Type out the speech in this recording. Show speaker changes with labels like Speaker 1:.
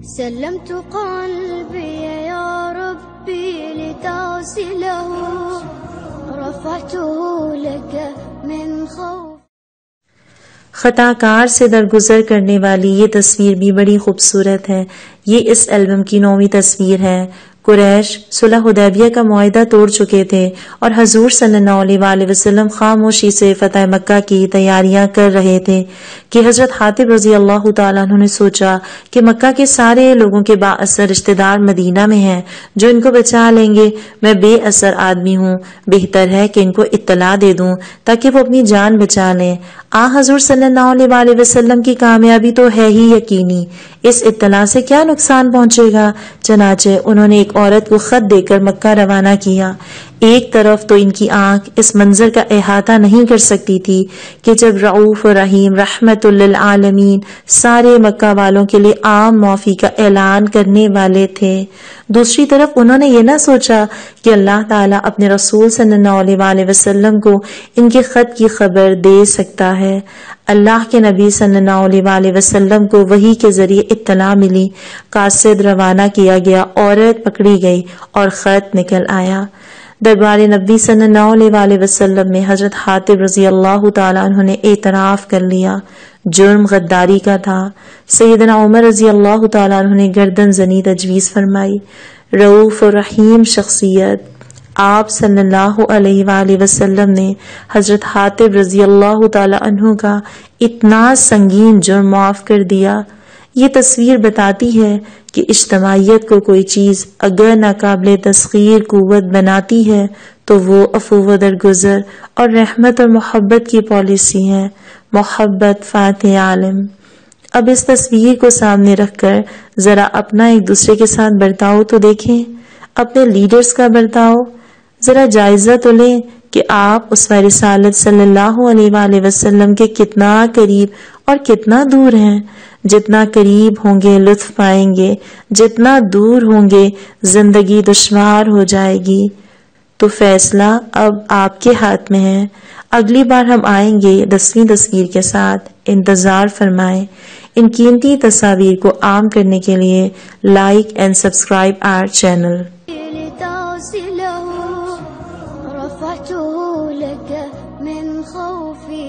Speaker 1: سلمت قلبي يا ربي لتغسله رفعته لك من خوف.
Speaker 2: خطا کار سے درگزر کرنے والی یہ تصویر بھی بڑی خوبصورت ہے. یہ اس البم کی 9ویں تصویر ہے. قریش صلح حدیبیہ کا معاہدہ توڑ چکے تھے اور حضور صلی اللہ علیہ وآلہ وسلم خاموشی سے فتح مکہ کی تیاریاں کر رہے تھے کہ حضرت حاتب رضی اللہ تعالیٰ عنہ نے سوچا کہ مکہ کے سارے لوگوں کے با اثر رشتہ دار مدینہ میں ہیں جو ان کو بچا لیں گے. میں بے اثر آدمی ہوں، بہتر ہے کہ ان کو اطلاع دے دوں تاکہ وہ اپنی جان بچا لیں. حضور صلی اللہ علیہ وآلہ وسلم کی کامیابی تو ہے ہی یقینی، اس اطلاع سے کیا نقصان پہنچے گا. چنانچہ انہوں نے ایک عورت کو خط دے کر مکہ روانہ کیا. ایک طرف تو ان کی آنکھ اس منظر کا احاطہ نہیں کر سکتی تھی کہ جب رؤوف و رحیم رحمت للعالمین سارے مکہ والوں کے لیے عام معافی کا اعلان کرنے والے تھے، دوسری طرف انہوں نے یہ نہ سوچا کہ اللہ تعالیٰ اپنے رسول صلی اللہ علیہ وآلہ وسلم کو ان کے خط کی خبر دے سکتا ہے. اللہ کے نبی صلی اللہ علیہ وآلہ وسلم کو وحی کے ذریعے اطلاع ملی. قاصد روانہ کیا گیا، عورت پکڑی گئی اور خط نکل آیا. دربار نبی صلی اللہ علیہ وآلہ وسلم میں حضرت حاتب رضی اللہ تعالیٰ عنہ نے اعتراف کر لیا. جرم غداری کا تھا. سیدنا عمر رضی اللہ تعالیٰ عنہ نے گردن زنی تجویز فرمائی. رؤوف و رحیم شخصیت آپ صلی اللہ علیہ وآلہ وسلم نے حضرت حاتب رضی اللہ تعالیٰ عنہ کا اتنا سنگین جرم معاف کر دیا. یہ تصویر بتاتی ہے کہ اجتماعیت کو کوئی چیز اگر ناقابل تسخیر قوت بناتی ہے تو وہ عفو و درگزر اور رحمت اور محبت کی پالیسی ہے. محبت فاتح عالم. اب اس تصویر کو سامنے رکھ کر ذرا اپنا ایک دوسرے کے ساتھ برتاؤ تو دیکھیں، اپنے لیڈرز کا برتاؤ. ذرا جائزہ تو لیں کہ آپ اسوہ رسالت صلی اللہ علیہ وآلہ وسلم کے کتنا قریب اور کتنا دور ہیں. جتنا قریب ہوں گے لطف پائیں گے، جتنا دور ہوں گے زندگی دشوار ہو جائے گی. تو فیصلہ اب آپ کے ہاتھ میں ہے. اگلی بار ہم آئیں گے 10ویں تصویر کے ساتھ. انتظار فرمائیں. ان قیمتی تصاویر کو عام کرنے کے لیے like and subscribe our channel.
Speaker 1: رفعته لك من خوفي